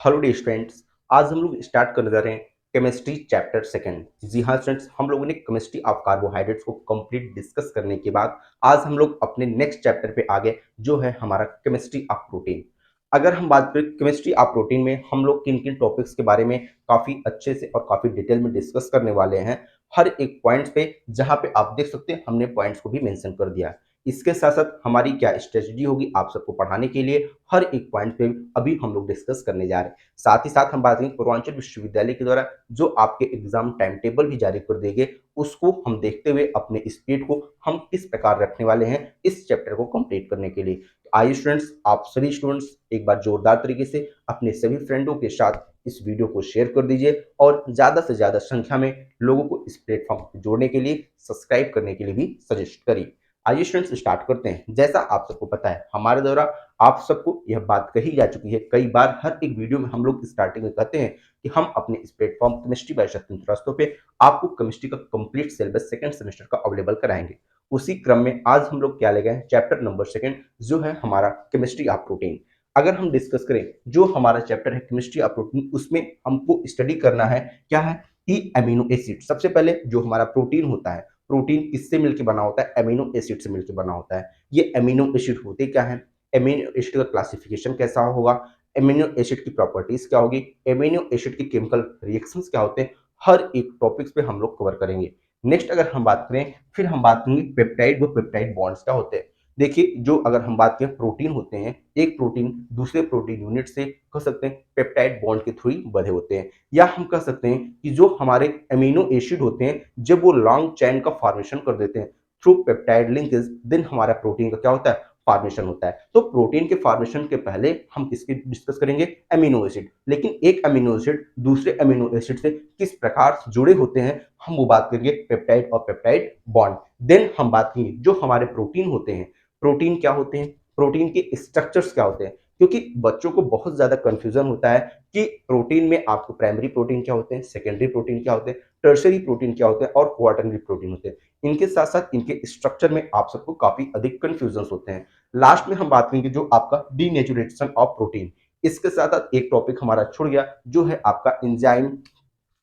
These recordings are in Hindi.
Hello dear students. आज हम लोग स्टार्ट करने जा रहे हैं केमिस्ट्री चैप्टर सेकंड। जी हाँ स्टूडेंट्स, हम लोगों ने केमिस्ट्री ऑफ कार्बोहाइड्रेट्स को कंप्लीट डिस्कस करने के बाद आज हम लोग अपने नेक्स्ट चैप्टर पे आ गए, जो है हमारा केमिस्ट्री ऑफ प्रोटीन। अगर हम बात करें केमिस्ट्री ऑफ प्रोटीन में हम लोग किन किन टॉपिक्स के बारे में काफ़ी अच्छे से और काफ़ी डिटेल में डिस्कस करने वाले हैं, हर एक पॉइंट्स पे जहाँ पे आप देख सकते हैं हमने पॉइंट्स को भी मेंशन कर दिया है। इसके साथ साथ हमारी क्या स्ट्रेटजी होगी आप सबको पढ़ाने के लिए, हर एक पॉइंट पे अभी हम लोग डिस्कस करने जा रहे हैं। साथ ही साथ हम बात करेंगे पूर्वांचल विश्वविद्यालय के द्वारा जो आपके एग्जाम टाइम टेबल भी जारी कर देंगे, उसको हम देखते हुए अपने स्पीड को हम किस प्रकार रखने वाले हैं इस चैप्टर को कंप्लीट करने के लिए। तो आइए स्टूडेंट्स, आप सभी स्टूडेंट्स एक बार जोरदार तरीके से अपने सभी फ्रेंडों के साथ इस वीडियो को शेयर कर दीजिए और ज़्यादा से ज़्यादा संख्या में लोगों को इस प्लेटफॉर्म को जोड़ने के लिए, सब्सक्राइब करने के लिए भी सजेस्ट करिए। आइए स्टूडेंट्स स्टार्ट करते हैं। जैसा आप सबको पता है हमारे द्वारा आप सबको यह बात कही जा चुकी है कई बार, हर एक वीडियो में हम लोग स्टार्टिंग में कहते हैं कि हम अपने इस platform chemistry by Satyendra Shrivastava पे आपको केमिस्ट्री का कंप्लीट सिलेबस सेकंड सेमेस्टर का अवेलेबल कराएंगे। उसी क्रम में आज हम लोग क्या ले गए हैं, चैप्टर नंबर सेकंड जो है हमारा केमिस्ट्री ऑफ प्रोटीन। अगर हम डिस्कस करें जो हमारा चैप्टर है केमिस्ट्री ऑफ प्रोटीन, उसमें हमको स्टडी करना है क्या है कि अमीनो एसिड। सबसे पहले जो हमारा प्रोटीन होता है, प्रोटीन किससे मिलकर बना होता है, अमीनो एसिड से मिलकर बना होता है। ये अमीनो एसिड होते क्या है, एमिनो एसिड का क्लासिफिकेशन कैसा होगा, एमिनो एसिड की प्रॉपर्टीज क्या होगी, एमिनो एसिड के केमिकल रिएक्शंस क्या होते हैं, हर एक टॉपिक्स पे हम लोग कवर करेंगे। नेक्स्ट अगर हम बात करें, फिर हम बात करेंगे पेप्टाइड व पेप्टाइड बॉन्ड्स क्या होते हैं। देखिए जो अगर हम बात करें प्रोटीन होते हैं, एक प्रोटीन दूसरे प्रोटीन यूनिट से कह सकते हैं पेप्टाइड बॉन्ड के थ्रू ही बंधे होते हैं, या हम कह सकते हैं कि जो हमारे अमीनो एसिड होते हैं जब वो लॉन्ग चेन का फॉर्मेशन कर देते हैं थ्रू पेप्टाइड लिंकेज, देन हमारा प्रोटीन का क्या होता है, फॉर्मेशन होता है। तो प्रोटीन के फॉर्मेशन के पहले हम किसकी डिस्कस करेंगे, अमीनो एसिड। लेकिन एक अमीनो एसिड दूसरे अमीनो एसिड से किस प्रकार जुड़े होते हैं, हम वो बात करेंगे पेप्टाइड और पेप्टाइड बॉन्ड। देन हम बात करेंगे जो हमारे प्रोटीन होते हैं, प्रोटीन क्या होते हैं, प्रोटीन के स्ट्रक्चर्स क्या होते हैं, क्योंकि बच्चों को बहुत ज्यादा कंफ्यूजन होता है कि प्रोटीन में आपको प्राइमरी प्रोटीन क्या होते हैं, सेकेंडरी प्रोटीन क्या होते हैं, टर्शरी प्रोटीन क्या होते हैं और क्वार्टरनरी प्रोटीन होते हैं। इनके साथ साथ इनके स्ट्रक्चर में आप सबको काफी अधिक कंफ्यूजन होते हैं। लास्ट में हम बात करेंगे जो आपका डीनेचुरेशन ऑफ प्रोटीन। इसके साथ साथ एक टॉपिक हमारा छुड़ गया जो है आपका एंजाइम,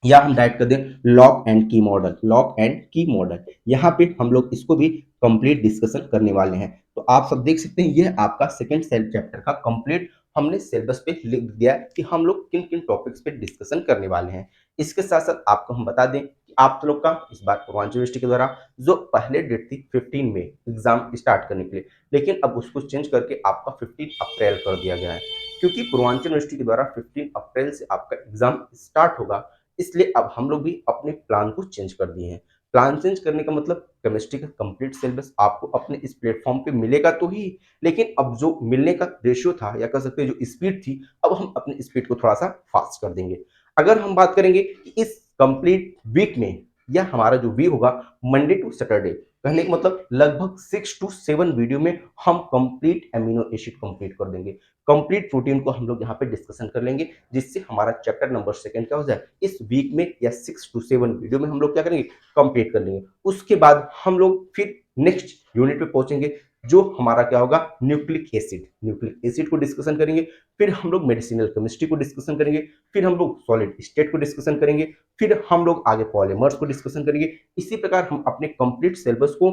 या हम डाइट कर दें लॉक एंड की मॉडल। लॉक एंड की मॉडल यहाँ पे हम लोग इसको भी कंप्लीट डिस्कशन करने वाले हैं। तो आप सब देख सकते हैं ये आपका सेकंड सेल चैप्टर का कंप्लीट हमने सिलेबस पे लिख दिया है कि हम लोग किन किन टॉपिक्स पे डिस्कशन करने वाले हैं। इसके साथ साथ आपको हम बता दें कि आप लोग का इस बार पूर्वांचल यूनिवर्सिटी के द्वारा जो पहले डेट थी 15 में एग्जाम स्टार्ट करने के लिए, लेकिन अब उसको चेंज करके आपका 15 अप्रैल कर दिया गया है, क्योंकि पूर्वांचल यूनिवर्सिटी के द्वारा 15 अप्रैल से आपका एग्जाम स्टार्ट होगा। इसलिए अब हम लोग भी अपने प्लान को चेंज कर दिए हैं। प्लान चेंज करने का मतलब केमिस्ट्री का कंप्लीट सिलेबस आपको अपने इस प्लेटफॉर्म पे मिलेगा तो ही, लेकिन अब जो मिलने का रेशियो था या कह सकते हैं जो स्पीड थी, अब हम अपने स्पीड को थोड़ा सा फास्ट कर देंगे। अगर हम बात करेंगे कि इस कंप्लीट वीक में, या हमारा जो वीक होगा मंडे टू सैटरडे, कहने का मतलब लगभग 6 to 7 वीडियो में हम कंप्लीट अमीनो एसिड कंप्लीट कर देंगे। कंप्लीट प्रोटीन को हम लोग यहाँ पे डिस्कशन कर लेंगे, जिससे हमारा चैप्टर नंबर सेकंड क्या हो जाए इस वीक में, या 6 to 7 वीडियो में हम लोग क्या करेंगे, कंप्लीट कर लेंगे। उसके बाद हम लोग फिर नेक्स्ट यूनिट पे पहुंचेंगे जो हमारा क्या होगा, न्यूक्लिक एसिड। न्यूक्लिक एसिड को डिस्कशन करेंगे, फिर हम लोग मेडिसिनल केमिस्ट्री को डिस्कशन करेंगे, फिर हम लोग सॉलिड स्टेट को डिस्कशन करेंगे, फिर हम लोग आगे पॉलीमर्स को डिस्कशन करेंगे। इसी प्रकार हम अपने कंप्लीट सिलेबस को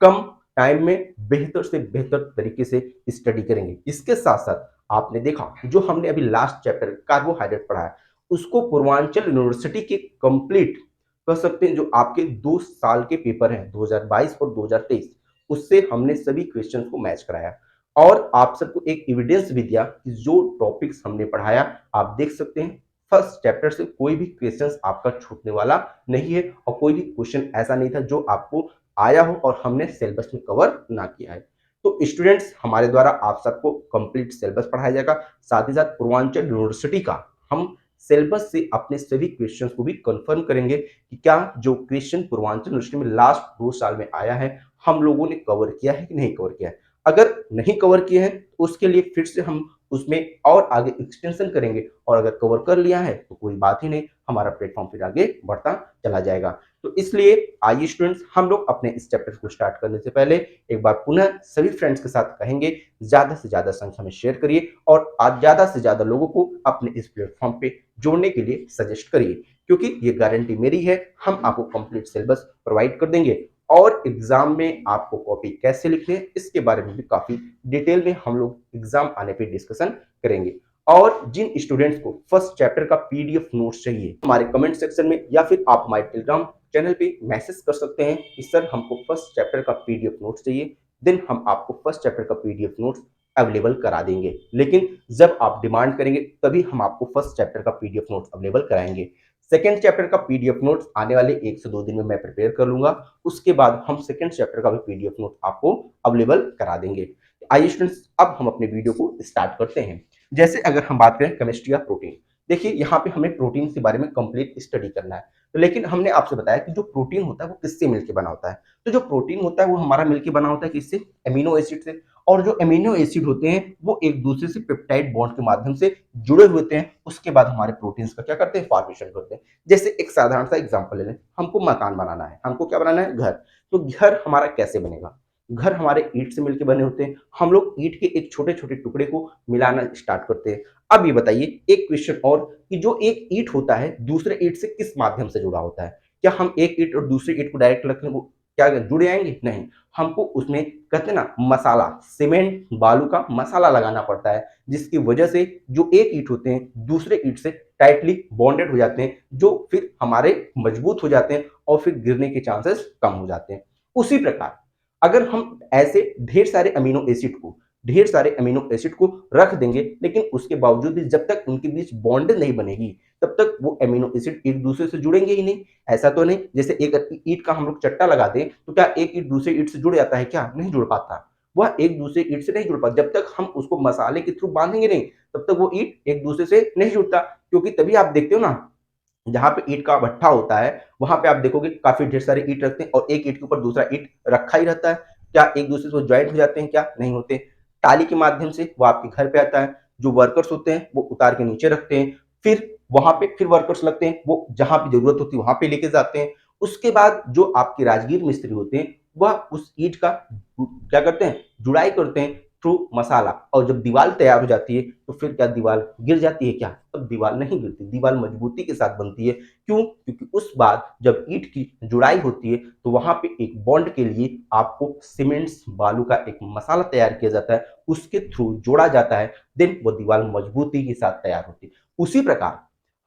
कम टाइम में बेहतर से बेहतर तरीके से स्टडी करेंगे। इसके साथ साथ आपने देखा जो हमने अभी लास्ट चैप्टर कार्बोहाइड्रेट पढ़ा है, उसको पूर्वांचल यूनिवर्सिटी के कंप्लीट कह सकते हैं जो आपके 2 साल के पेपर हैं 2022 और 2023, उससे हमने सभी क्वेश्चंस को मैच कराया और आप सबको एक एविडेंस भी दिया कि जो टॉपिक्स हमने पढ़ाया आप देख सकते हैं फर्स्ट चैप्टर से कोई भी क्वेश्चंस आपका छूटने वाला नहीं है, और कोई भी क्वेश्चन ऐसा नहीं था जो आपको आया हो और हमने सिलेबस में कवर ना किया है। तो स्टूडेंट्स हमारे द्वारा आप सबको कंप्लीट सिलेबस पढ़ाया जाएगा, साथ ही साथ पूर्वांचल यूनिवर्सिटी का हम सिलेबस से अपने सभी क्वेश्चंस को भी कंफर्म करेंगे कि क्या जो क्वेश्चन पूर्वांचल यूनिवर्सिटी में लास्ट 2 साल में आया है हम लोगों ने कवर किया है कि नहीं कवर किया है। अगर नहीं कवर किए हैं तो उसके लिए फिर से हम उसमें और आगे एक्सटेंशन करेंगे, और अगर कवर कर लिया है तो कोई बात ही नहीं, हमारा प्लेटफॉर्म फिर आगे बढ़ता चला जाएगा। तो इसलिए आइए स्टूडेंट्स, हम लोग अपने इस चैप्टर को स्टार्ट करने से पहले एक बार पुनः सभी फ्रेंड्स के साथ कहेंगे, ज़्यादा से ज़्यादा संख्या में शेयर करिए और आज ज़्यादा से ज़्यादा लोगों को अपने इस प्लेटफॉर्म पे जोड़ने के लिए सजेस्ट करिए, क्योंकि ये गारंटी मेरी है, हम आपको कंप्लीट सिलेबस प्रोवाइड कर देंगे और एग्जाम में आपको कॉपी कैसे लिखनी है इसके बारे में भी काफ़ी डिटेल में हम लोग एग्जाम आने पे डिस्कशन करेंगे। और जिन स्टूडेंट्स को फर्स्ट चैप्टर का पीडीएफ नोट्स चाहिए, हमारे कमेंट सेक्शन में या फिर आप हमारे टेलीग्राम चैनल पे मैसेज कर सकते हैं कि सर हमको फर्स्ट चैप्टर का पीडीएफ नोट्स चाहिए, देन हम आपको फर्स्ट चैप्टर का पीडीएफ नोट्स अवेलेबल करा देंगे। लेकिन जब आप डिमांड करेंगे तभी हम आपको फर्स्ट चैप्टर का पीडीएफ नोट्स अवेलेबल कराएंगे। सेकेंड चैप्टर का पीडीएफ नोट्स आने वाले 1 से 2 दिन में मैं प्रिपेयर कर लूंगा, उसके बाद हम सेकेंड चैप्टर का भी पीडीएफ नोट आपको अवेलेबल करा देंगे। आइए स्टूडेंट्स, अब हम अपने वीडियो को स्टार्ट करते हैं। जैसे अगर हम बात करें केमिस्ट्री या प्रोटीन, देखिए यहाँ पे हमें प्रोटीन के बारे में कंप्लीट स्टडी करना है। तो लेकिन हमने आपसे बताया कि जो प्रोटीन होता है वो किससे मिलकर बना होता है। तो जो प्रोटीन होता है वो हमारा मिलकर बना होता है किससे? एमिनो एसिड से। और जो एमिनो एसिड होते हैं वो एक दूसरे से पेप्टाइड बॉन्ड के माध्यम से जुड़े हुए होते हैं, उसके बाद हमारे प्रोटीन्स का क्या करते हैं? फॉर्मेशन करते हैं। जैसे एक साधारण सा एग्जांपल ले लें, हमको मकान बनाना है, हमको क्या बनाना है? घर। तो घर हमारा कैसे बनेगा? घर हमारे ईंट से मिलकर बने होते हैं। हम लोग ईंट के एक छोटे छोटे टुकड़े को मिलाना स्टार्ट करते हैं। अब ये बताइए एक क्वेश्चन और, कि जो एक ईंट होता है दूसरे ईंट से किस माध्यम से जुड़ा होता है? क्या हम एक ईंट और दूसरी ईंट को डायरेक्ट रखें वो क्या जुड़ जाएंगे? नहीं, हमको उसमें कहते हैं ना मसाला, सीमेंट बालू का मसाला लगाना पड़ता है, जिसकी वजह से जो एक ईंट होते हैं दूसरे ईंट से टाइटली बॉन्डेड हो जाते हैं, जो फिर हमारे मजबूत हो जाते हैं और फिर गिरने के चांसेस कम हो जाते हैं। उसी प्रकार अगर हम ऐसे ढेर सारे अमीनो एसिड को रख देंगे, लेकिन उसके बावजूद भी जब तक उनके बीच बॉन्ड नहीं बनेगी तब तक वो अमीनो एसिड एक दूसरे से जुड़ेंगे ही नहीं। ऐसा तो नहीं जैसे एक ईंट का हम लोग चट्टा लगा दें तो क्या एक ईंट दूसरे ईंट से जुड़ जाता है? क्या नहीं जुड़ पाता। वह एक दूसरे ईंट से नहीं जुड़ पाता, जब तक हम उसको मसाले के थ्रू बांधेंगे नहीं तब तक वो ईंट एक दूसरे से नहीं जुड़ता। क्योंकि तभी आप देखते हो ना, जहाँ पे ईंट का भट्ठा होता है वहां पे आप देखोगे काफी ढेर सारे ईंट रखते हैं और एक ईंट के ऊपर दूसरा ईंट रखा ही रहता है। क्या एक दूसरे से ज्वाइंट हो जाते हैं? क्या नहीं होते। टाली के माध्यम से वो आपके घर पे आता है, जो वर्कर्स होते हैं वो उतार के नीचे रखते हैं, फिर वहां पे फिर वर्कर्स लगते हैं, वो जहां पे जरूरत होती है वहां पे लेके जाते हैं। उसके बाद जो आपके राजगीर मिस्त्री होते हैं वह उस ईंट का क्या करते हैं? जुड़ाई करते हैं थ्रू मसाला, और जब दीवार तैयार हो जाती है तो फिर क्या दीवार गिर जाती है? क्या तब दीवार नहीं गिरती, दीवार मजबूती के साथ बनती है। क्यों? क्योंकि उस बाद जब ईंट की जुड़ाई होती है तो वहां पे एक बॉन्ड के लिए आपको सीमेंट्स बालू का एक मसाला तैयार किया जाता है, उसके थ्रू जोड़ा जाता है, देन वो दीवार मजबूती के साथ तैयार होती है। उसी प्रकार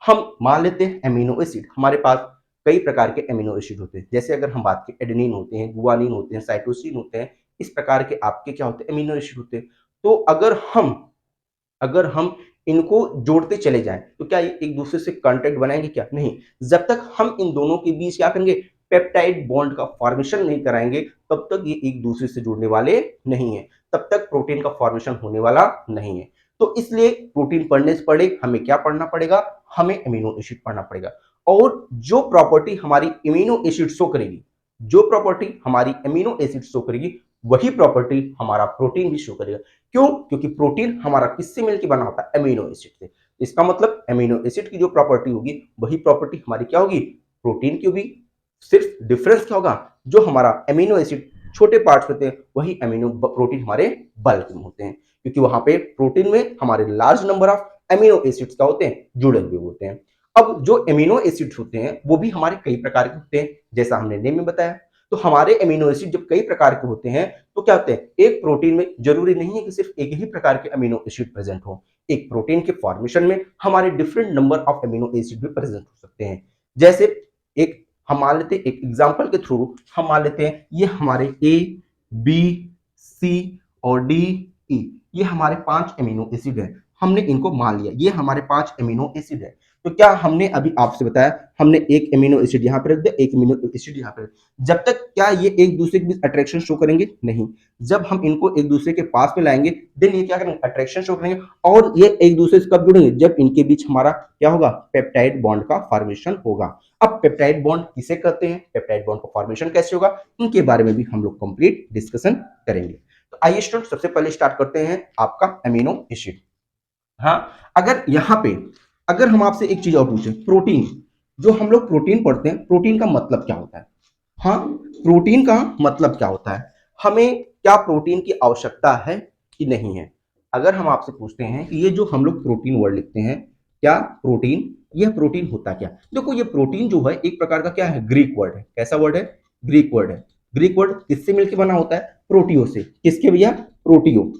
हम मान लेते हैं एमिनो एसिड, हमारे पास कई प्रकार के एमिनो एसिड होते हैं। जैसे अगर हम बात करें एडेनिन होते हैं, गुआनिन होते हैं, साइटोसिन होते हैं, इस प्रकार के आपके क्या होते हैं? एमिनो एसिड होते हैं। तो अगर हम इनको जोड़ते चले जाएं तो क्या ये एक दूसरे से कांटेक्ट बनाएंगे? क्या नहीं। जब तक हम इन दोनों के बीच क्या करेंगे? पेप्टाइड बॉन्ड का फॉर्मेशन नहीं कराएंगे तब तक ये एक दूसरे से जुड़ने वाले नहीं है, तब तक प्रोटीन का फॉर्मेशन होने वाला नहीं है। तो इसलिए प्रोटीन पढ़ने से पहले हमें क्या पढ़ना पड़ेगा? हमें एमिनो एसिड पढ़ना पड़ेगा। और जो प्रॉपर्टी हमारी एमिनो एसिड शो करेगी, जो प्रॉपर्टी हमारी एमिनो एसिड शो करेगी, वही प्रॉपर्टी हमारा प्रोटीन भी शो करेगा। क्यों? क्योंकि प्रोटीन हमारा किससे मिलकर बना होता है? एमिनो एसिड से। इसका मतलब एमिनो एसिड की जो प्रॉपर्टी होगी वही प्रॉपर्टी हमारी क्या होगी? प्रोटीन की होगी। सिर्फ डिफरेंस क्या होगा? जो हमारा एमिनो एसिड छोटे पार्ट्स होते हैं वही एमिनो प्रोटीन हमारे बल्क में होते हैं, क्योंकि वहां पे प्रोटीन में हमारे large number of amino acids क्या होते हैं? जुड़े हुए होते हैं। अब जो एमिनो एसिड्स होते हैं वो भी हमारे कई प्रकार के होते हैं, जैसा हमने नेम में बताया। तो हमारे एमिनो एसिड जब कई प्रकार के होते हैं तो क्या होते हैं? एक प्रोटीन में जरूरी नहीं है कि सिर्फ एक ही प्रकार के अमीनो एसिड प्रेजेंट हो। एक प्रोटीन के फॉर्मेशन में हमारे different number of amino acid भी प्रेजेंट हो सकते हैं। जैसे एक हम मान लेते हैं, एक एग्जांपल के थ्रू हम मान लेते हैं ये हमारे ए, बी, सी और डी, ई, ये हमारे 5 अमीनो एसिड है। हमने इनको मान लिया ये हमारे 5 अमीनो एसिड है। तो क्या हमने अभी आपसे बताया, हमने एक अमीनो एसिड यहाँ पे रख दिया, एक अमीनो एसिड यहाँ पे, जब तक क्या ये एक दूसरे के बीच अट्रैक्शन शो करेंगे? नहीं। जब हम इनको एक दूसरे के पास में लाएंगे देन ये क्या करेंगे? अट्रैक्शन शो करेंगे। और ये एक दूसरे से कब जुड़ेंगे? जब इनके बीच हमारा क्या होगा? पेप्टाइड बॉन्ड का फॉर्मेशन होगा। अब पेप्टाइड बॉन्ड किसे कहते हैं? पेप्टाइड बॉन्ड का फॉर्मेशन कैसे होगा? इनके बारे में भी हम लोग कंप्लीट डिस्कशन करेंगे। तो आइए स्टूडेंट सबसे पहले स्टार्ट करते हैं आपका अमीनो एसिड। हाँ, अगर यहाँ पे अगर हम आपसे एक चीज और पूछें, प्रोटीन, जो हम लोग प्रोटीन पढ़ते हैं, प्रोटीन का मतलब क्या होता है? हाँ, प्रोटीन का मतलब क्या होता है? हमें क्या प्रोटीन की आवश्यकता है कि नहीं है? अगर हम आपसे पूछते हैं कि ये जो हम लोग प्रोटीन वर्ड लिखते हैं, क्या प्रोटीन, यह प्रोटीन होता क्या? देखो, ये प्रोटीन जो है एक प्रकार का क्या है, ग्रीक वर्ड है। कैसा वर्ड है? ग्रीक वर्ड है। ग्रीक वर्ड किससे मिलकर बना होता है? प्रोटियो से। किसके भैया? प्रोटियो।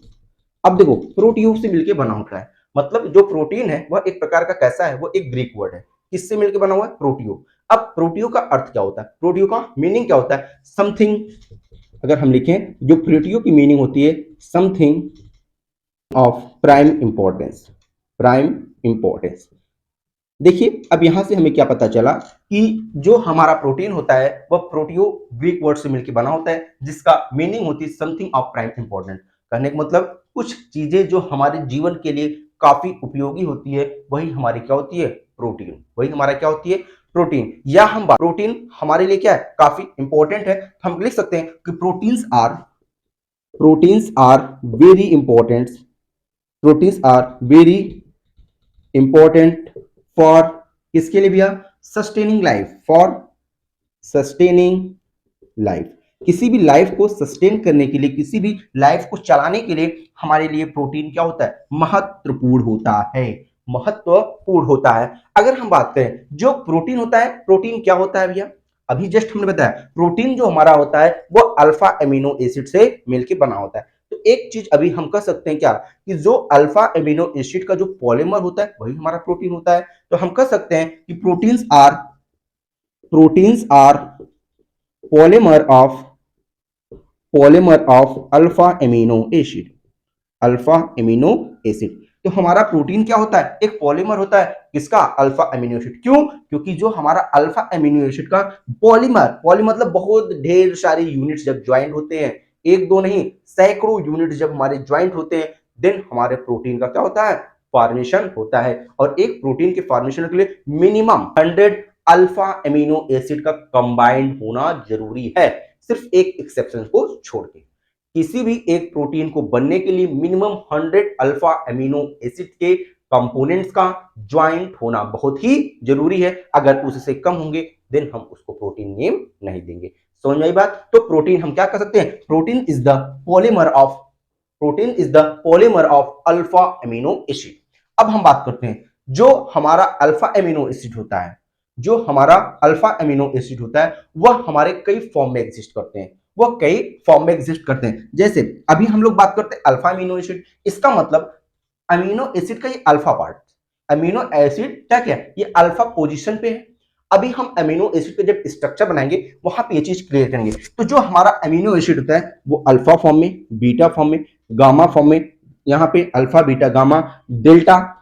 अब देखो, प्रोटियो से मिलकर बना होता है, मतलब जो प्रोटीन है वह एक प्रकार का कैसा है, वो एक ग्रीक वर्ड है। किससे मिलकर बना हुआ है? प्रोटियो। अब प्रोटियो का अर्थ क्या होता है? प्रोटियो का मीनिंग क्या होता है? समथिंग। अगर हम लिखें, जो प्रोटियो की मीनिंग होती है, something of prime importance. Prime importance. देखिए, अब यहां से हमें क्या पता चला कि जो हमारा प्रोटीन होता है वह प्रोटियो ग्रीक वर्ड से मिलकर बना होता है, जिसका मीनिंग होती है समथिंग ऑफ प्राइम इंपॉर्टेंट। कहने का मतलब कुछ चीजें जो हमारे जीवन के लिए काफी उपयोगी होती है, वही हमारी क्या होती है? प्रोटीन। वही हमारा क्या होती है? प्रोटीन। या हम प्रोटीन हमारे लिए क्या है? काफी इंपॉर्टेंट है। हम लिख सकते हैं कि proteins are very important. Proteins are very important for, किसके लिए भैया? Sustaining life. For sustaining life. किसी भी लाइफ को सस्टेन करने के लिए, किसी भी लाइफ को चलाने के लिए हमारे लिए प्रोटीन क्या होता है? महत्वपूर्ण होता है। महत्वपूर्ण होता है। अगर हम बात करें जो प्रोटीन होता है, प्रोटीन क्या होता है भैया? अभी जस्ट हमने बताया, प्रोटीन जो हमारा होता है वो अल्फा एमिनो एसिड से मिलकर बना होता है। तो एक चीज अभी हम कह सकते हैं क्या, कि जो अल्फा एमिनो एसिड का जो पॉलीमर होता है वही हमारा प्रोटीन होता है। तो हम कह सकते हैं कि proteins are polymer of alpha amino acid. Alpha amino acid. तो हमारा प्रोटीन क्या होता है? एक पॉलीमर होता है। किसका? Alpha amino acid. क्यों? क्योंकि जो हमारा अल्फा एमिनो एसिड का पॉलीमर, मतलब बहुत ढेर सारी यूनिट्स जब ज्वाइंट होते हैं, एक दो नहीं सैकड़ों यूनिट जब हमारे ज्वाइंट होते हैं, देन हमारे प्रोटीन का क्या होता है? फॉर्मेशन होता है। और एक प्रोटीन के फॉर्मेशन के लिए मिनिमम 100 अल्फा एमिनो एसिड का कंबाइंड होना जरूरी है, सिर्फ एक एक्सेप्शन को छोड़ के। किसी भी एक प्रोटीन को बनने के लिए मिनिमम 100 अल्फा एमिनो एसिड के कंपोनेंट्स का ज्वाइंट होना बहुत ही जरूरी है। अगर उससे कम होंगे देन हम उसको प्रोटीन नेम नहीं देंगे। समझ में आई बात? तो प्रोटीन हम क्या कर सकते हैं? Protein is the polymer of alpha amino acid. अब हम बात करते हैं, जो हमारा अल्फा एमिनो एसिड होता है, जो हमारा अल्फा एमिनो एसिड होता है वह हमारे कई फॉर्म में एग्जिस्ट करते हैं। वह कई फॉर्म में एग्जिस्ट करते हैं। जैसे अभी हम लोग बात करते हैं अल्फा अमीनो एसिड, इसका मतलब अमीनो एसिड का ये अल्फा पार्ट, अमीनो एसिड क्या क्या ये अल्फा पोजीशन पे है। अभी हम अमीनो एसिड का जब स्ट्रक्चर बनाएंगे वहां पे ये चीज क्लियर करेंगे। तो जो हमारा अमीनो एसिड होता है वो अल्फा फॉर्म में, बीटा फॉर्म में, गामा फॉर्म में, यहाँ पे अल्फा बीटा गामा डेल्टा,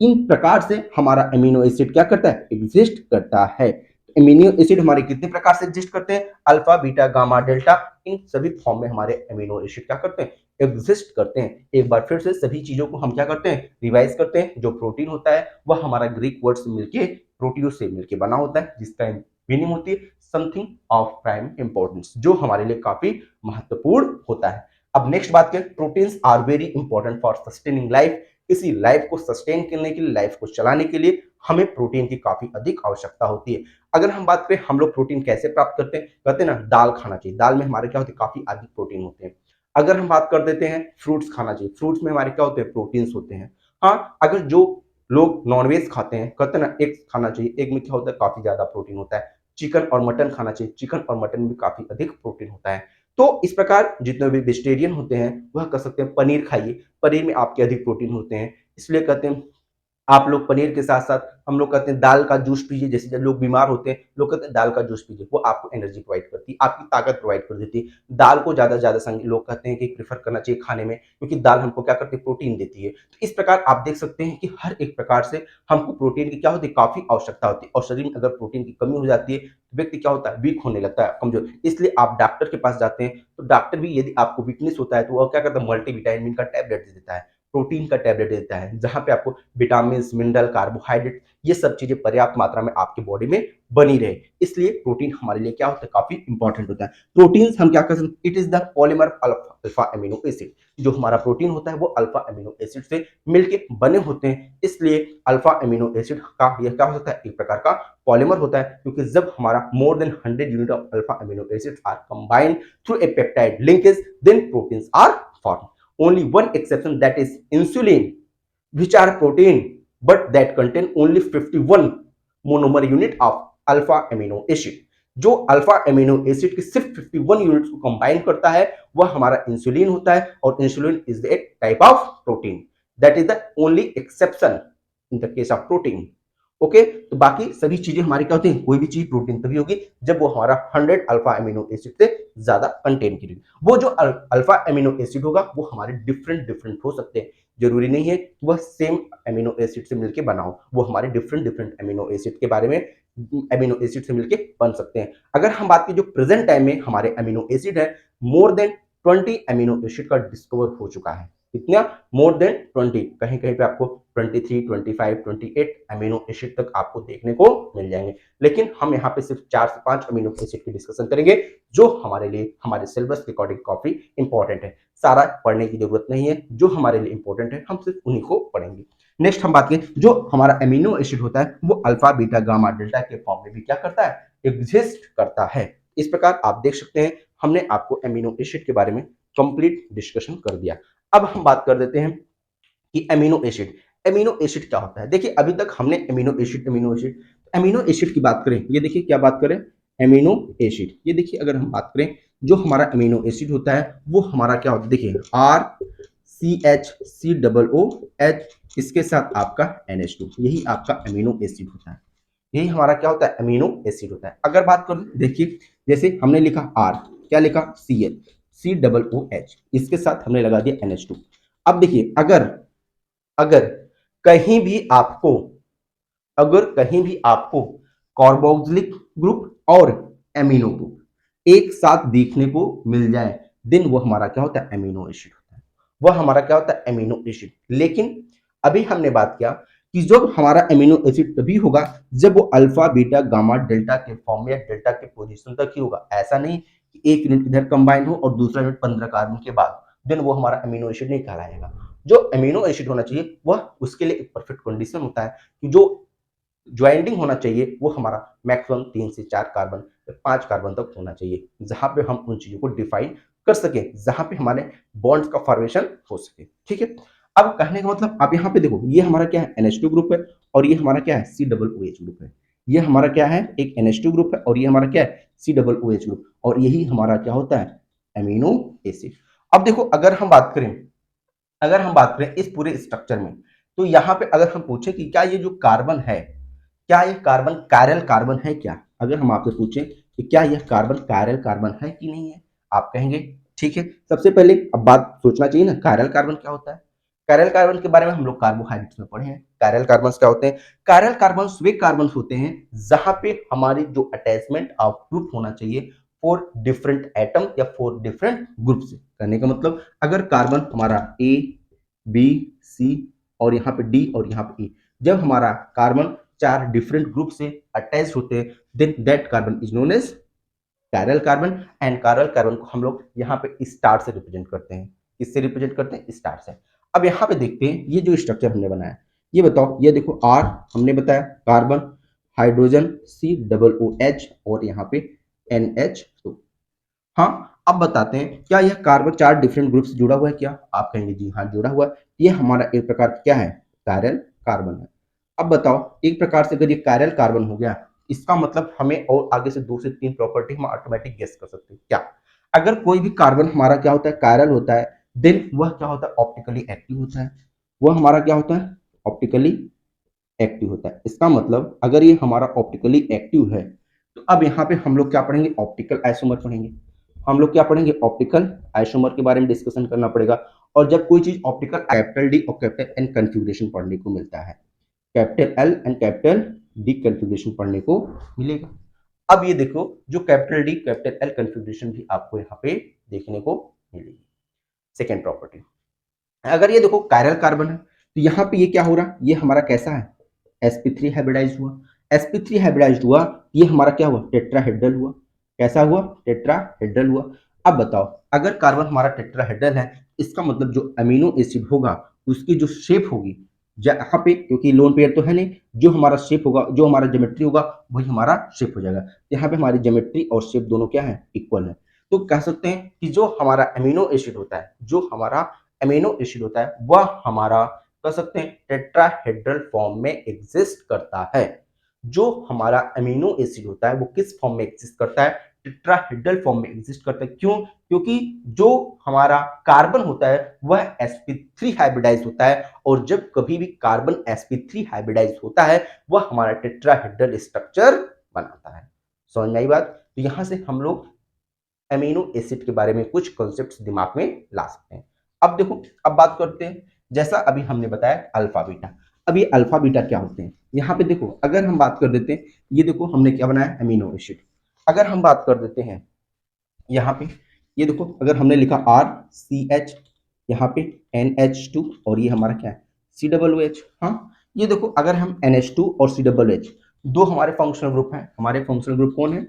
इन प्रकार से हमारा अमीनो एसिड क्या करता है? एग्जिस्ट करता है। अमीनो एसिड हमारे कितने प्रकार से एग्जिस्ट करते हैं? अल्फा बीटा गामा डेल्टा, इन सभी फॉर्म में हमारे अमीनो एसिड क्या करते हैं? एग्जिस्ट करते हैं। एक बार फिर से सभी चीजों को हम क्या करते हैं? रिवाइज करते हैं। जो प्रोटीन होता है वह हमारा ग्रीक वर्ड से मिलके, प्रोटियो से मिलके बना होता है, जिसका मीनिंग होती है समथिंग ऑफ प्राइम इंपॉर्टेंस, जो हमारे लिए काफी महत्वपूर्ण होता है। अब नेक्स्ट बात करें, proteins are very important for sustaining life. किसी लाइफ को सस्टेन करने के लिए, लाइफ को चलाने के लिए हमें प्रोटीन की काफी अधिक आवश्यकता होती है। अगर हम बात करें हम लोग प्रोटीन कैसे प्राप्त करते हैं, कहते हैं ना दाल खाना चाहिए, दाल में हमारे क्या होते हैं? काफी अधिक प्रोटीन होते हैं। अगर हम बात कर देते हैं फ्रूट्स खाना चाहिए, फ्रूट्स में हमारे क्या होते हैं? प्रोटीन्स होते हैं। हाँ, अगर जो लोग नॉनवेज खाते हैं, कहते हैं ना एग खाना चाहिए, एग में क्या होता है? काफी ज्यादा प्रोटीन होता है। चिकन और मटन खाना चाहिए, चिकन और मटन में काफी अधिक प्रोटीन होता है। तो इस प्रकार जितने भी वेजिटेरियन होते हैं वह कह सकते हैं पनीर खाइए, पनीर में आपके अधिक प्रोटीन होते हैं। इसलिए कहते हैं आप लोग पनीर के साथ साथ, हम लोग कहते हैं दाल का जूस पीजिए। जैसे जब लोग बीमार होते हैं, लोग कहते हैं दाल का जूस पीजिए, वो आपको एनर्जी प्रोवाइड करती है, आपकी ताकत प्रोवाइड कर देती है। दाल को ज्यादा से ज्यादा लोग कहते हैं कि प्रेफर करना चाहिए खाने में, क्योंकि दाल हमको क्या करती है? प्रोटीन देती है। तो इस प्रकार आप देख सकते हैं कि हर एक प्रकार से हमको प्रोटीन की क्या होती है? काफी आवश्यकता होती है। और शरीर में अगर प्रोटीन की कमी हो जाती है तो व्यक्ति क्या होता है? वीक होने लगता है, कमजोर। इसलिए आप डॉक्टर के पास जाते हैं तो डॉक्टर भी यदि आपको वीकनेस होता है तो वह क्या करता है? मल्टीविटामिन का टैबलेट दे देता है। प्रोटीन का टैबलेट देता है, जहाँ पे आपको विटामिन, मिनरल, कार्बोहाइड्रेट ये सब चीज़ें पर्याप्त मात्रा में आपकी बॉडी में बनी रहे। इसलिए प्रोटीन हमारे लिए क्या होता है, काफ़ी इंपॉर्टेंट होता है। प्रोटीन्स हम क्या कर सकते हैं, it is the polymer alpha amino acid. जो हमारा प्रोटीन होता है वो अल्फा अमीनो एसिड से मिलके बने होते हैं, इसलिए अल्फा अमीनो एसिड का यह क्या हो सकता है, एक प्रकार का पॉलीमर होता है, क्योंकि जब हमारा more than 100 unit of alpha amino acids are combined through a peptide linkage, then proteins are form. Only one exception, that is insulin, which are protein but that contain only 51 monomer unit of alpha amino acid. जो अल्फा अमीनो एसिड की सिर्फ 51 यूनिट्स को कंबाइन करता है वह हमारा इंसुलिन होता है, और insulin is a type of protein, that is the only exception in the case of protein. Okay, तो बाकी सभी चीजें हमारी क्या होती हैं, कोई भी चीज प्रोटीन तभी होगी जब वो हमारा 100 अल्फा अमीनो एसिड से ज्यादा कंटेन करेगी। वो जो अल्फा अमीनो एसिड होगा वो हमारे डिफरेंट डिफरेंट हो सकते हैं, जरूरी नहीं है कि वह सेम अमीनो एसिड से मिलके बना हो, वो हमारे डिफरेंट डिफरेंट अमीनो एसिड के बारे में अमीनो एसिड से मिलके बन सकते हैं। अगर हम बात की जो प्रेजेंट टाइम में हमारे अमीनो एसिड है, मोर देन 20 अमीनो एसिड का डिस्कवर हो चुका है। कितना? मोर देन 20, कहीं कहीं पे आपको 23, 25, 28 अमीनो एसिड तक आपको देखने को मिल जाएंगे, लेकिन हम यहाँ पे सिर्फ 4 से 5 अमीनो एसिड की डिस्कशन करेंगे जो हमारे लिए हमारे सिलेबस के अकॉर्डिंग काफी इंपॉर्टेंट है। सारा पढ़ने की जरूरत नहीं है, जो हमारे लिए इंपॉर्टेंट है हम सिर्फ उन्हीं को पढ़ेंगे। नेक्स्ट हम बात करें, जो हमारा अमीनो एसिड होता है वो अल्फा बीटा गामा डेल्टा के फॉर्म में भी क्या करता है, एग्जिस्ट करता है। इस प्रकार आप देख सकते हैं हमने आपको अमीनो एसिड के बारे में कंप्लीट डिस्कशन कर दिया। अब हम बात कर देते हैं कि अमीनो एसिड क्या होता है। देखिए अभी तक हमने अमीनो एसिड की बात करें, ये देखिए क्या बात करें, अमीनो एसिड। ये देखिए अगर हम बात करें जो हमारा अमीनो एसिड होता है वो हमारा क्या होता है, देखिए RCH, COOH, इसके साथ आपका NH2, यही आपका अमीनो एसिड होता है। यही हमारा क्या होता है, अमीनो एसिड होता है। अगर बात करें, देखिए जैसे हमने लिखा R, क्या लिखा COOH, इसके साथ हमने लगा दिया NH2। अब देखिए अगर अगर कहीं भी आपको अगर कहीं भी आपको कार्बोक्सिलिक ग्रुप और एमिनो ग्रुप एक साथ देखने को मिल जाए, देन वो हमारा क्या होता है, अमीनो एसिड होता है। वह हमारा क्या होता है, अमीनो एसिड। लेकिन अभी हमने बात किया कि जब हमारा अमीनो एसिड तभी होगा जब वो अल्फा बीटा गामा डेल्टा के फॉर्म में या डेल्टा के पोजीशन तक ही होगा। ऐसा नहीं कि एक यूनिट इधर कंबाइन हो और दूसरा यूनिट 15 कार्बन के बाद, देन वो हमारा अमीनो एसिड नहीं कहलाएगा। जो अमीनो एसिड होना चाहिए वह उसके लिए एक परफेक्ट कंडीशन होता है कि जो ज्वाइंटिंग होना चाहिए वो हमारा मैक्सिमम 3 से 4 कार्बन या 5 कार्बन तक होना चाहिए, जहां पे हम उन चीजों को डिफाइन कर सके, जहां पे हमारे बॉन्ड्स का फॉर्मेशन हो सके। ठीक है, अब कहने का मतलब आप यहाँ पे देखो, ये हमारा क्या है, NH2 ग्रुप है, और ये हमारा क्या है, COOH ग्रुप है। ये हमारा क्या है, एक NH2 ग्रुप है, और ये हमारा क्या है, COOH ग्रुप, और यही हमारा क्या होता है, अमीनो एसिड। अब देखो अगर हम बात करें इस पूरे स्ट्रक्चर में, तो यहाँ पे अगर हम पूछे कि क्या ये जो कार्बन है, क्या ये कार्बन कायरल कार्बन है क्या, अगर हम आपसे पूछें कि क्या यह कार्बन कायरल कार्बन है कि नहीं है, आप कहेंगे ठीक है। सबसे पहले अब बात सोचना चाहिए ना, कायरल कार्बन क्या होता है। कायरल कार्बन के बारे में हम लोग कार्बोहाइड्रेट्स में पढ़े हैं। कायरल कार्बन क्या होते हैं, कायरल कार्बन वे कार्बन होते हैं जहां पे हमारी जो अटैचमेंट ऑफ ग्रुप होना चाहिए फॉर डिफरेंट एटम या फॉर डिफरेंट ग्रुप से। कहने का मतलब अगर कार्बन हमारा A, B, C और यहाँ पे D और यहाँ पे E, जब हमारा कार्बन 4 डिफरेंट ग्रुप से अटैच होते हैं, then that carbon is known as chiral carbon. And chiral carbon को हम लोग यहाँ पे स्टार से रिप्रेजेंट करते हैं। किससे रिप्रेजेंट करते हैं, स्टार से। अब यहाँ पे देखते हैं ये जो स्ट्रक्चर हमने बनाया, ये बताओ, ये देखो R हमने बताया कार्बन, हाइड्रोजन COOH और यहाँ पे NH2। हाँ, अब बताते हैं क्या यह कार्बन 4 डिफरेंट ग्रुप से जुड़ा हुआ है क्या, आप कहेंगे जी हाँ जुड़ा हुआ है। ये हमारा एक प्रकार का क्या है, कायरल कार्बन है। अब बताओ, एक प्रकार से अगर ये कायरल कार्बन हो गया, इसका मतलब हमें और आगे से 2 से 3 प्रॉपर्टी हम ऑटोमेटिक गेस कर सकते हैं। क्या, अगर कोई भी कार्बन हमारा क्या होता है, कायरल होता है, देन वह क्या होता है, ऑप्टिकली एक्टिव होता है। वह हमारा क्या होता है, ऑप्टिकली एक्टिव होता है। इसका मतलब अगर ये हमारा ऑप्टिकली एक्टिव है, तो अब यहाँ पे हम लोग क्या पढ़ेंगे, ऑप्टिकल आइसोमर पढ़ेंगे। हम लोग क्या पढ़ेंगे, ऑप्टिकल आइसोमर के बारे में डिस्कशन करना पड़ेगा। और जब कोई चीज ऑप्टिकल, कैपिटल डी और कैपिटल एन कन्फिग्रेशन पढ़ने को मिलता है, capital L and capital D configuration पढ़ने को मिलेगा। अब ये देखो, जो capital D capital L configuration भी आपको यहाँ पे देखने को मिलेगी। सेकेंड प्रॉपर्टी, अगर ये देखो कायरल कार्बन है तो यहाँ पे ये क्या हो रहा है, ये हमारा कैसा है, sp3 हाइब्रिडाइज हुआ। sp3 हाइब्रिडाइज हुआ, ये हमारा क्या हुआ, टेट्राहेड्रल हुआ। कैसा हुआ, टेट्राहेड्रल हुआ। अब बताओ, अगर कार्बन हमारा टेट्राहेड्रल है, इसका मतलब जो अमीनो एसिड होगा उसकी जो शेप होगी, यहाँ पे क्योंकि लोन पेयर तो है नहीं, जो हमारा शेप होगा, जो हमारा ज्योमेट्री होगा वही हमारा शेप हो जाएगा। यहाँ पे हमारी ज्योमेट्री और शेप दोनों क्या है, इक्वल है। तो कह सकते हैं कि जो हमारा अमीनो एसिड होता है, जो हमारा अमीनो एसिड होता है वह हमारा कह सकते हैं टेट्राहेड्रल फॉर्म में एग्जिस्ट करता है। जो हमारा अमीनो एसिड होता है वो किस फॉर्म में एग्जिस्ट करता है, टेट्राहेड्रल फॉर्म में एग्जिस्ट करता है। क्यों, क्योंकि जो हमारा कार्बन होता है वह sp3 हाइब्रिडाइज होता है, और जब कभी भी कार्बन sp3 हाइब्रिडाइज होता है वह हमारा टेट्राहेड्रल स्ट्रक्चर बनाता है। समझ में आई बात। तो यहां से हम लोग अमीनो एसिड के बारे में कुछ कॉन्सेप्ट्स दिमाग में ला सकते हैं। अब देखो, अब बात करते हैं, जैसा अभी हमने बताया अल्फा बीटा। अब ये अल्फा बीटा क्या होते हैं, यहाँ पे देखो अगर हम बात कर देते हैं, ये देखो हमने क्या बनाया, अमीनो एसिड। अगर हम बात कर देते हैं यहाँ पे, ये देखो अगर हमने लिखा आर सी एच, यहाँ पे NH2, और ये हमारा क्या है, COOH। हाँ, ये देखो अगर हम NH2 और COOH दो हमारे फंक्शनल ग्रुप हैं, हमारे फंक्शनल ग्रुप कौन है,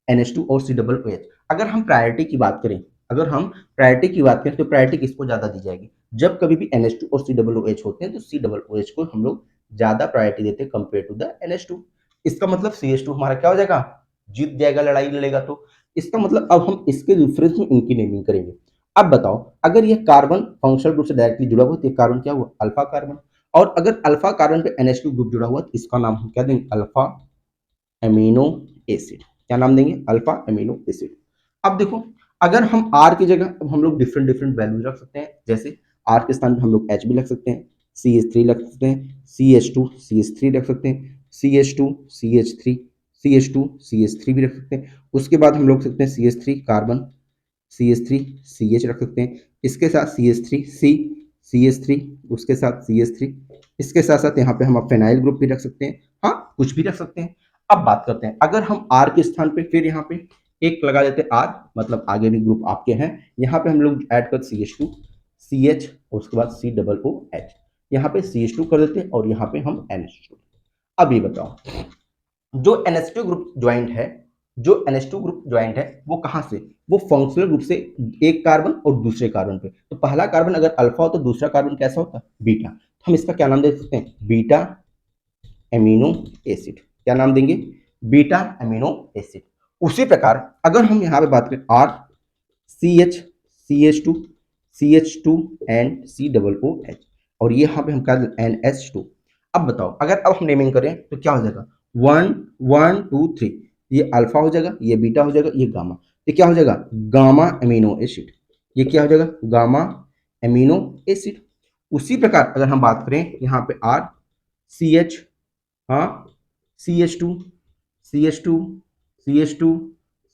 NH2 और COOH। अगर हम प्रायोरिटी की बात करें, अगर हम प्रायोरिटी की बात करें तो प्रायोरिटी किसको ज्यादा दी जाएगी, जब कभी भी NH2 और COOH होते हैं तो COOH को हम लोग ज्यादा प्रायोरिटी देते हैं कंपेयर टू द NH2। इसका मतलब CH2 हमारा क्या हो जाएगा, जीत जाएगा, लड़ाई लड़ेगा। तो इसका मतलब अब हम इसके रेफरेंस में इनकी नेमिंग करेंगे। अब बताओ, अगर ये कार्बन फंक्शनल ग्रुप से डायरेक्टली जुड़ा हुआ तो ये कार्बन क्या हुआ, अल्फा कार्बन। और अगर अल्फा कार्बन पे NH2 ग्रुप जुड़ा हुआ तो इसका नाम हम क्या देंगे, अल्फा एमिनो एसिड। क्या नाम देंगे, अल्फा एमिनो एसिड। अब देखो, अगर हम आर की जगह अब हम लोग डिफरेंट डिफरेंट वैल्यूज रख सकते हैं, जैसे आर के स्थान पे हम लोग एच भी रख सकते हैं, CH3 रख सकते हैं, CH2 CH3 रख सकते हैं, CH2 CH3 भी रख सकते हैं। उसके बाद हम लोग सकते हैं CH3 कार्बन, CH3 CH रख सकते हैं, इसके साथ CH3 CH3, उसके साथ CH3, इसके साथ साथ यहाँ पे हम फेनाइल ग्रुप भी रख सकते हैं। हाँ, कुछ भी रख सकते हैं। अब बात करते हैं, अगर हम आर के स्थान पे फिर यहाँ पे एक लगा देते हैं, आर मतलब आगे भी ग्रुप आपके हैं, यहाँ पे हम लोग ऐड कर CH2 CH, और उसके बाद COOH, यहाँ पे CH2 कर देते हैं और यहाँ पे हम NH2। अब ये बताओ, जो NH2 ग्रुप ज्वाइंट है, जो NH2 ग्रुप ज्वाइंट है वो कहाँ से, वो फंक्शनल ग्रुप से, एक कार्बन और दूसरे कार्बन पे। तो पहला कार्बन अगर अल्फा हो तो दूसरा कार्बन कैसा होता है, बीटा। तो हम इसका क्या नाम दे सकते हैं, बीटा एमिनो एसिड। क्या नाम देंगे, बीटा एमिनो एसिड। उसी प्रकार अगर हम यहाँ पे बात करें आर CH2 एंड COOH, और ये यहाँ पे हम क्या NH2। अब बताओ, अगर अब हम नेमिंग करें तो क्या हो जाएगा, 1 1 2 3, ये अल्फा हो जाएगा, ये बीटा हो जाएगा, ये गामा। ये क्या हो जाएगा, गामा एमिनो एसिड। ये क्या हो जाएगा, गामा एमिनो एसिड। उसी प्रकार अगर हम बात करें यहाँ पे आर सी एच, हाँ, CH2 CH2 CH2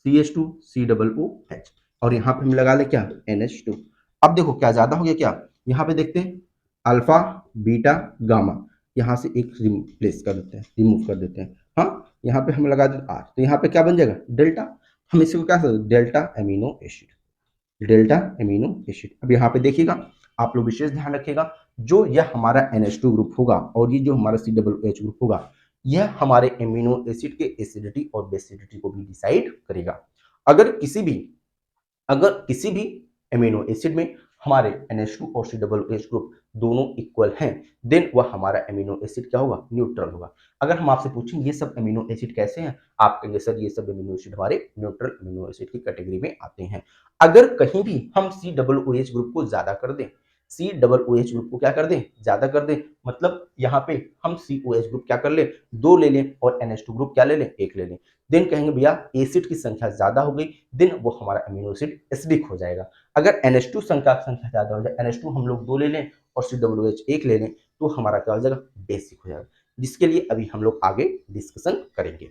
CH2 COOH, और यहाँ पे हम लगा ले क्या, NH2। अब देखो क्या ज्यादा हो गया क्या, यहाँ पे देखते हैं अल्फा बीटा गामा, यहाँ से एक रिप्लेस कर देते हैं, रिमूव कर देते हैं। हाँ, यहाँ पे हम लगा देते आर, तो यहाँ पे क्या बन जाएगा, डेल्टा। हम इसी को क्या सकते, delta amino acid, delta amino acid. अब यहाँ पे देखिएगा, आप लोग विशेष ध्यान रखिएगा, जो यह हमारा NH2 ग्रुप होगा और ये जो हमारा COOH ग्रुप होगा, यह हमारे एमिनो एसिड के एसिडिटी और बेसिडिटी को भी डिसाइड करेगा। अगर किसी भी अगर किसी भी एमिनो एसिड में हमारे NH2 और COOH ग्रुप दोनों इक्वल हैं, देन वह हमारा एमिनो एसिड क्या होगा, न्यूट्रल होगा। अगर हम आपसे पूछें ये सब एमिनो एसिड कैसे हैं, आप कहेंगे सर ये सब एमिनो एसिड हमारे न्यूट्रल एमिनो एसिड की कैटेगरी में आते हैं। अगर कहीं भी हम COOH ग्रुप को ज्यादा कर दें, COOH ग्रुप को क्या कर दें, ज्यादा कर दें, मतलब यहाँ पे हम COH ग्रुप क्या कर ले, दो ले लें, और NH2 ग्रुप क्या ले लें, एक ले लें, देन कहेंगे भैया एसिड की संख्या ज्यादा हो गई, देन वो हमारा अमीनो एसिड एसिडिक हो जाएगा। अगर NH2 संख्या ज्यादा हो जाए, NH2 हम लोग दो ले लें और COOH एक ले लें, तो हमारा क्या हो जाएगा, बेसिक हो जाएगा, जिसके लिए अभी हम लोग आगे डिस्कशन करेंगे।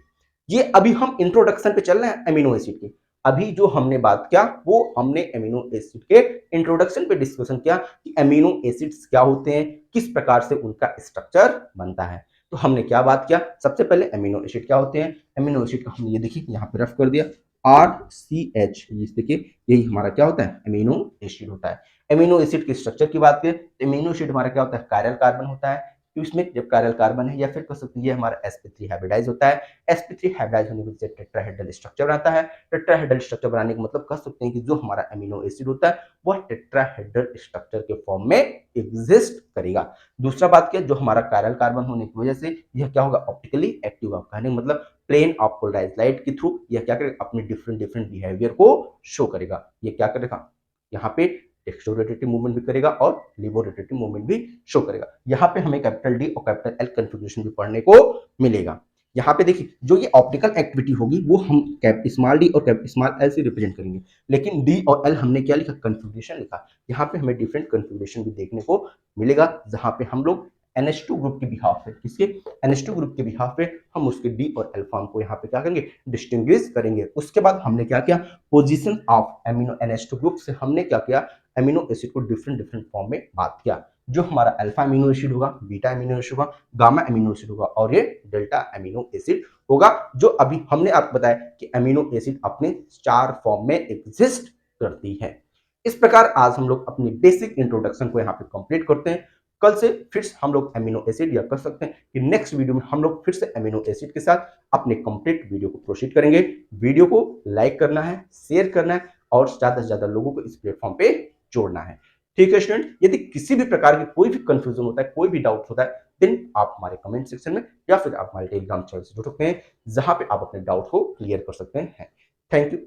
ये अभी हम इंट्रोडक्शन पे चल रहे हैं अमीनो एसिड की। अभी जो हमने बात किया वो हमने अमीनो एसिड के इंट्रोडक्शन पे डिस्कशन किया कि अमीनो एसिड्स क्या होते हैं, किस प्रकार से उनका स्ट्रक्चर बनता है। तो हमने क्या बात किया, सबसे पहले अमीनो एसिड क्या होते हैं, अमीनो एसिड का हमने ये देखिए यहाँ पे रफ कर दिया, RCH, ये देखिए यही हमारा क्या होता है, अमीनो एसिड होता है। अमीनो एसिड के स्ट्रक्चर की बात करें तो अमीनो एसिड हमारा क्या होता है, कायरल कार्बन होता है। तो इसमें जब कायरल कार्बन है या फिर कह सकते हैं ये हमारा sp3 हाइब्रिडाइज होता है। sp3 हाइब्रिडाइज होने की वजह से टेट्राहेड्रल स्ट्रक्चर बनाता है। टेट्राहेड्रल स्ट्रक्चर बनाने का मतलब कह सकते हैं कि जो हमारा अमीनो एसिड होता है वह टेट्राहेड्रल स्ट्रक्चर के फॉर्म में एग्जिस्ट करेगा। दूसरा बात क्या, जो हमारा कायरल कार्बन होने की वजह से यह क्या होगा, ऑप्टिकली एक्टिव होगा। कहने का मतलब प्लेन ऑफ पोलराइज्ड लाइट के थ्रू यह क्या करेगा, अपने डिफरेंट डिफरेंट बिहेवियर को शो करेगा। ये क्या करेगा, यहाँ पे एक्सोरोटेटिव मूवमेंट भी करेगा और लिबोरोटेटिव मूवमेंट भी शो करेगा। यहाँ पे हमें कैपिटल डी और कैपिटल एल कंफिग्रेशन भी पढ़ने को मिलेगा। यहाँ पे देखिए जो ये ऑप्टिकल एक्टिविटी होगी वो हम कैप स्मॉल डी और कैप स्मॉल एल से रिप्रेजेंट करेंगे। लेकिन डी और एल हमने क्या लिखा, कंफिग्रेशन लिखा। यहाँ पे हमें डिफरेंट कंफिग्रेशन भी देखने को मिलेगा, जहाँ पे हम लोग NH2 ग्रुप के बिहाफ पे, किसके, NH2 ग्रुप के बिहाफ पे हम उसके डी और एल फॉर्म को यहाँ पे क्या करेंगे, डिस्टिंग्विश करेंगे। उसके बाद हमने क्या किया, position of amino NH2 group से हमने क्या किया, अमीनो एसिड को डिफरेंट डिफरेंट फॉर्म में बात किया। जो हमारा अल्फा अमीनो एसिड होगा, बीटा अमीनो एसिड होगा, गामा अमीनो एसिड होगा और ये डेल्टा अमीनो एसिड होगा। जो अभी हमने आपको बताया कि अमीनो एसिड अपने 4 फॉर्म में एग्जिस्ट करती है। इस प्रकार आज हम लोग अपनी बेसिक इंट्रोडक्शन को यहाँ पे कंप्लीट करते हैं। कल से फिर से हम लोग अमीनो एसिड, या कर सकते हैं कि नेक्स्ट वीडियो में हम लोग फिर से अमीनो एसिड के साथ अपने कंप्लीट वीडियो को प्रोसीड करेंगे। वीडियो को लाइक करना है, शेयर करना है और ज्यादा से ज्यादा लोगों को इस प्लेटफॉर्म पे जोड़ना है। ठीक है स्टूडेंट, यदि किसी भी प्रकार की कोई भी कंफ्यूजन होता है, कोई भी डाउट होता है, देन आप हमारे कमेंट सेक्शन में या फिर आप हमारे टेलीग्राम चैनल से जुड़ सकते हैं, जहां पे आप अपने डाउट को क्लियर कर सकते हैं। Thank you.